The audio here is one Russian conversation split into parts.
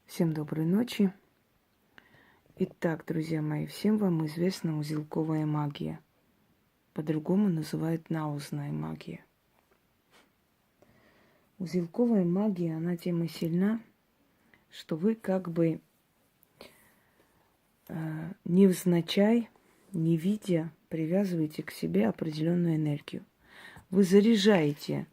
Всем доброй ночи. Итак, друзья мои, всем вам известна узелковая магия. По-другому называют наузная магия. Узелковая магия, она тем и сильна, что вы как бы невзначай, не видя, привязываете к себе определенную энергию. Вы заряжаете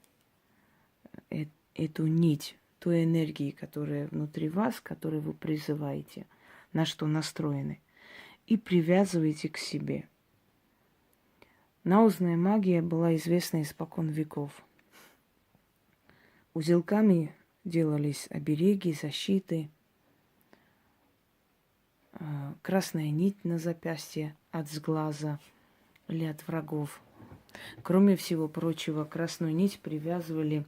эту нить той энергии, которая внутри вас, которую вы призываете, на что настроены, и привязываете к себе. Наузная магия была известна испокон веков. Узелками делались обереги, защиты, красная нить на запястье от сглаза или от врагов. Кроме всего прочего, красную нить привязывали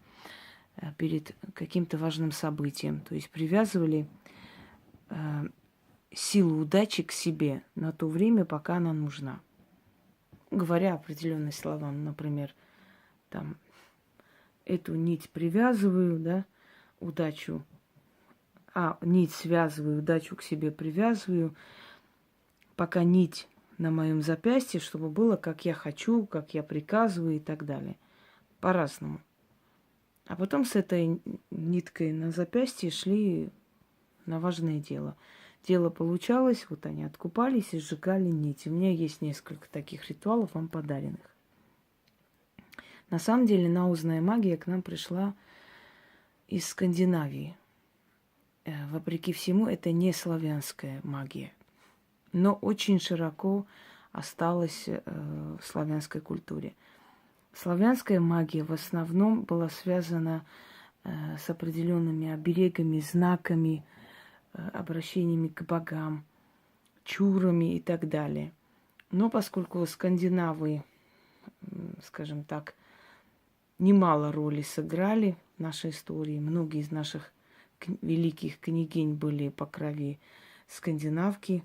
перед каким-то важным событием. То есть привязывали силу удачи к себе на то время, пока она нужна. Говоря определенные слова, например, там, эту нить привязываю, да, удачу, нить связываю, удачу к себе привязываю, пока нить на моем запястье, чтобы было, как я хочу, как я приказываю и так далее. По-разному. А потом с этой ниткой на запястье шли на важное дело. Дело получалось, вот они откупались и сжигали нить. У меня есть несколько таких ритуалов, вам подаренных. На самом деле наузная магия к нам пришла из Скандинавии. Вопреки всему, это не славянская магия, но очень широко осталась в славянской культуре. Славянская магия в основном была связана с определенными оберегами, знаками, обращениями к богам, чурами и так далее. Но поскольку скандинавы, скажем так, немало роли сыграли в нашей истории, многие из наших великих княгинь были по крови скандинавки,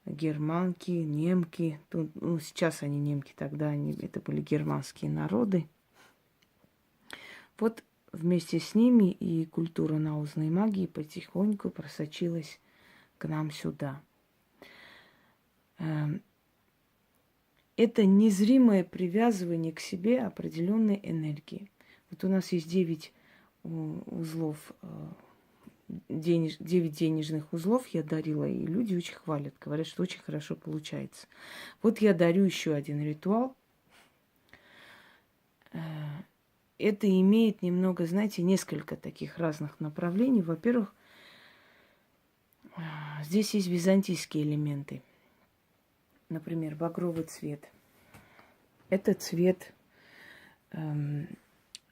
германки, немки. Сейчас они немки, тогда это были германские народы. Вот вместе с ними и культура наузной магии потихоньку просочилась к нам сюда. Это незримое привязывание к себе определенной энергии. Вот у нас есть 9 узлов, 9 денежных узлов я дарила, и люди очень хвалят, говорят, что очень хорошо получается. Вот я дарю еще один ритуал. Это имеет немного, знаете, несколько таких разных направлений. Во-первых, здесь есть византийские элементы. Например, багровый цвет. Это цвет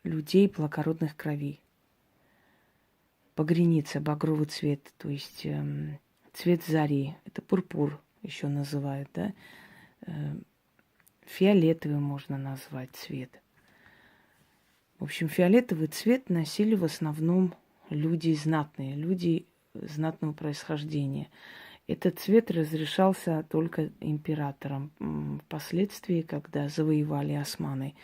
людей благородных кровей. Багряница, багровый цвет, то есть цвет зари. Это пурпур еще называют, да? Фиолетовый можно назвать цвет. В общем, фиолетовый цвет носили в основном люди знатные, люди знатного происхождения. Этот цвет разрешался только императорам. Впоследствии, когда завоевали османы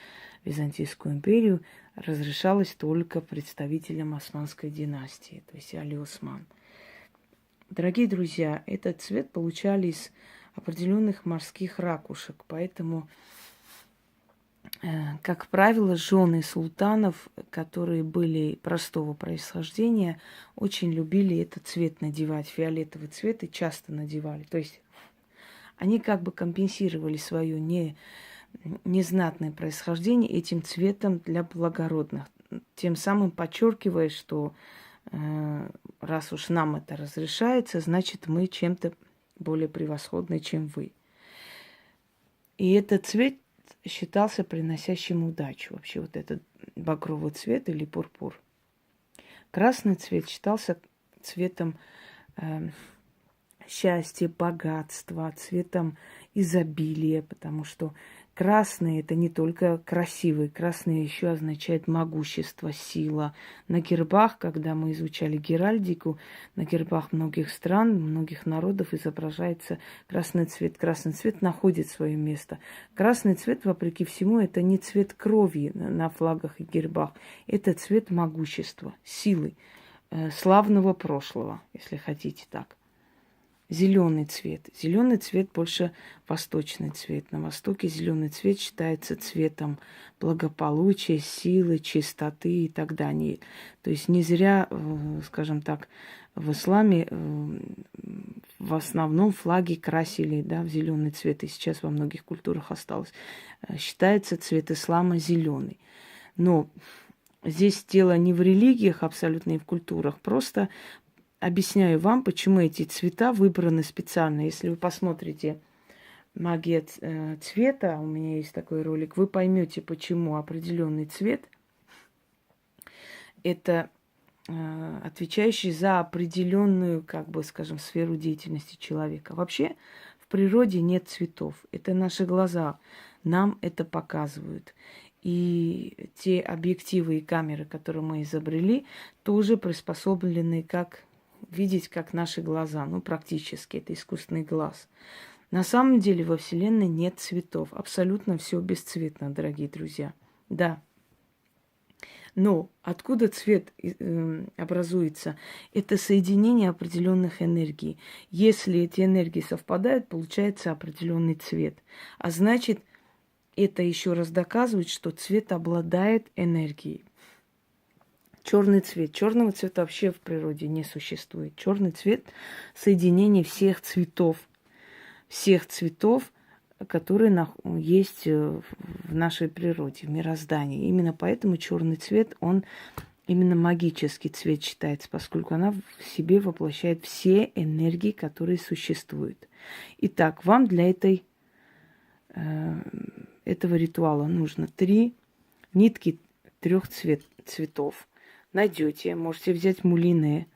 Византийскую империю, разрешалось только представителям османской династии, то есть Али Осман. Дорогие друзья, этот цвет получали из определенных морских ракушек, поэтому, как правило, жены султанов, которые были простого происхождения, очень любили этот цвет надевать, фиолетовый цвет, и часто надевали. То есть они как бы компенсировали свое незнатное происхождение этим цветом для благородных, тем самым подчеркивая, что раз уж нам это разрешается, значит, мы чем-то более превосходны, чем вы. И этот цвет считался приносящим удачу. Вообще вот этот багровый цвет или пурпур. Красный цвет считался цветом счастья, богатства, цветом изобилия, потому что красный – это не только красивый, красный еще означает могущество, сила. На гербах, когда мы изучали геральдику, на гербах многих стран, многих народов изображается красный цвет. Красный цвет находит свое место. Красный цвет, вопреки всему, это не цвет крови на флагах и гербах, это цвет могущества, силы. славного прошлого, если хотите так. Зеленый цвет. Зеленый цвет больше восточный цвет. На Востоке зеленый цвет считается цветом благополучия, силы, чистоты и так далее. То есть не зря, скажем так, в исламе в основном флаги красили, да, в зеленый цвет. И сейчас во многих культурах осталось. Считается цвет ислама зеленый. Но здесь дело не в религиях абсолютно, и в культурах. Просто объясняю вам, почему эти цвета выбраны специально. Если вы посмотрите «Магия цвета», у меня есть такой ролик, вы поймете, почему определенный цвет – это отвечающий за определенную, как бы, скажем, сферу деятельности человека. Вообще в природе нет цветов. Это наши глаза нам это показывают. И те объективы и камеры, которые мы изобрели, тоже приспособлены как видеть, как наши глаза. Ну, практически. Это искусственный глаз. На самом деле во Вселенной нет цветов. Абсолютно все бесцветно, дорогие друзья. Да. Но откуда цвет образуется? Это соединение определенных энергий. Если эти энергии совпадают, получается определенный цвет. А значит, это еще раз доказывает, что цвет обладает энергией. Черный цвет. Черного цвета вообще в природе не существует. Черный цвет – соединение всех цветов, которые есть в нашей природе, в мироздании. Именно поэтому черный цвет, он именно магический цвет считается, поскольку она в себе воплощает все энергии, которые существуют. Итак, вам для этого ритуала нужно 3 нитки 3 цветов. Найдете, можете взять мулине.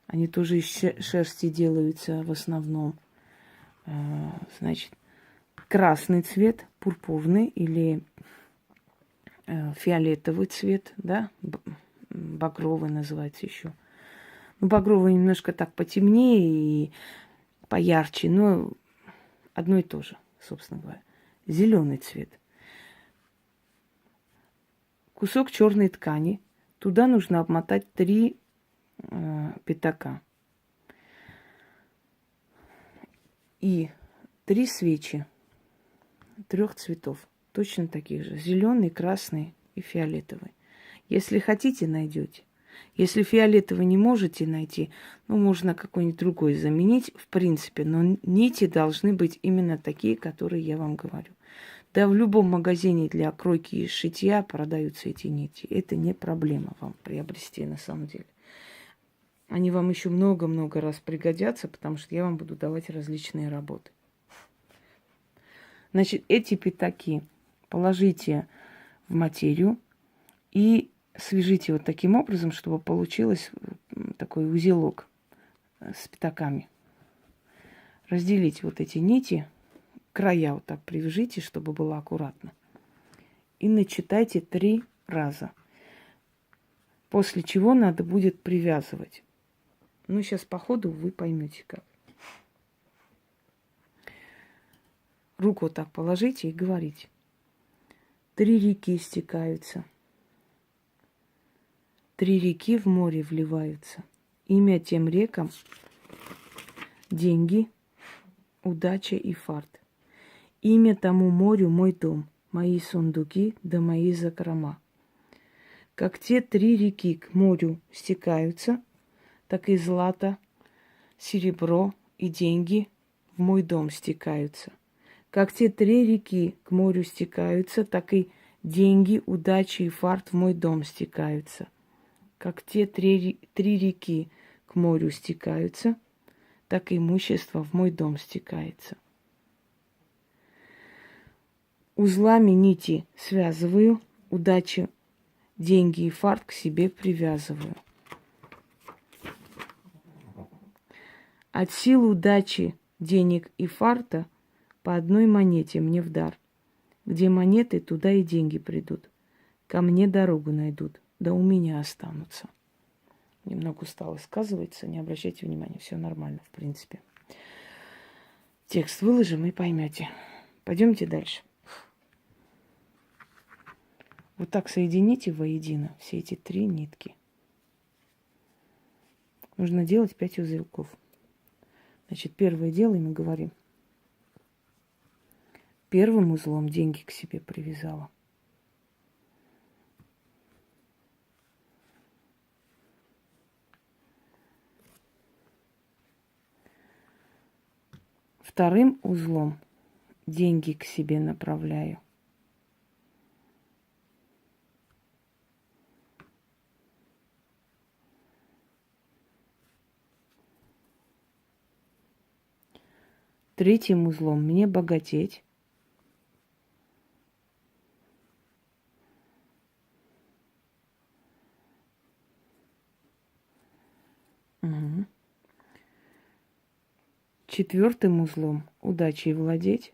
Они тоже из шерсти делаются в основном. Значит, красный цвет, пурпурный или фиолетовый цвет, да, багровый называется еще. Ну, багровый немножко так потемнее и поярче, но одно и то же, собственно говоря. Зеленый цвет. Кусок черной ткани. Туда нужно обмотать 3 пятака. И 3 свечи 3 цветов. Точно таких же. Зеленый, красный и фиолетовый. Если хотите, найдете. Если фиолетовый не можете найти, ну, можно какой-нибудь другой заменить, в принципе. Но нити должны быть именно такие, которые я вам говорю. Да в любом магазине для кройки и шитья продаются эти нити. Это не проблема вам приобрести на самом деле. Они вам еще много-много раз пригодятся, потому что я вам буду давать различные работы. Значит, эти пятаки положите в материю и свяжите вот таким образом, чтобы получилось такой узелок с пятаками. Разделите вот эти нити, края вот так привяжите, чтобы было аккуратно. И начитайте 3 раза. После чего надо будет привязывать. Ну, сейчас по ходу вы поймете как. Руку вот так положите и говорите. 3 реки стекаются. 3 реки в море вливаются. Имя тем рекам – деньги, удача и фарт. Имя тому морю – мой дом, мои сундуки да мои закрома. Как те 3 реки к морю стекаются, так и злато, серебро и деньги в мой дом стекаются. Как те 3 реки к морю стекаются, так и деньги, удача и фарт в мой дом стекаются. Как те 3 реки к морю стекаются, так и имущество в мой дом стекается. Узлами нити связываю, удачу, деньги и фарт к себе привязываю. От сил удачи, денег и фарта по 1 монете мне в дар. Где монеты, туда и деньги придут. Ко мне дорогу найдут, да у меня останутся. Немного устало сказывается, не обращайте внимания, все нормально, в принципе. Текст выложим и поймете. Пойдемте дальше. Вот так соедините воедино все эти 3 нитки. нужно делать 5 узелков. Значит, первое делаем и говорим. Первым узлом деньги к себе привязала. Вторым узлом деньги к себе направляю. Третьим узлом мне богатеть. Угу. Четвертым узлом удачей владеть.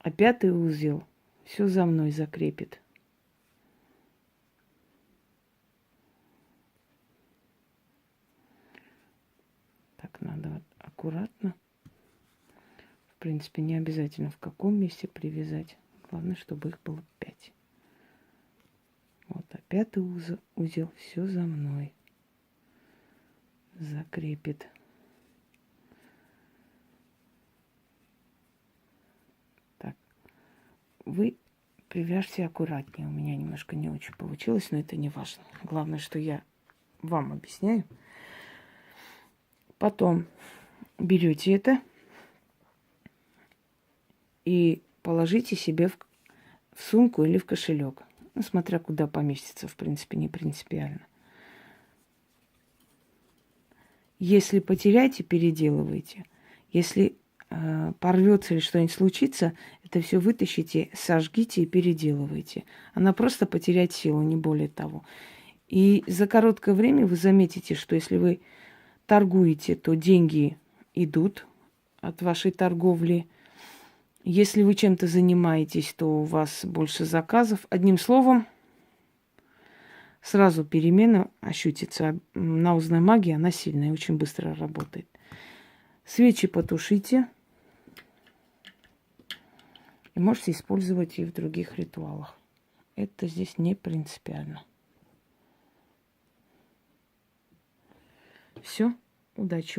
А пятый узел все за мной закрепит. Так, надо вот аккуратно. В принципе, не обязательно в каком месте привязать. Главное, чтобы их было 5. Вот, а пятый узел все за мной закрепит. Так, вы привяжьте аккуратнее. У меня немножко не очень получилось, но это не важно. Главное, что я вам объясняю. Потом берете это и положите себе в сумку или в кошелек. Ну, смотря куда поместится, в принципе, не принципиально. Если потеряете, переделывайте. Если порвется или что-нибудь случится, это все вытащите, сожгите и переделывайте. Она просто потеряет силу, не более того. И за короткое время вы заметите, что если вы торгуете, то деньги идут от вашей торговли. Если вы чем-то занимаетесь, то у вас больше заказов. Одним словом, сразу перемена ощутится. Наузная магия, она сильная, очень быстро работает. Свечи потушите. И можете использовать и в других ритуалах. Это здесь не принципиально. Все. Удачи вам.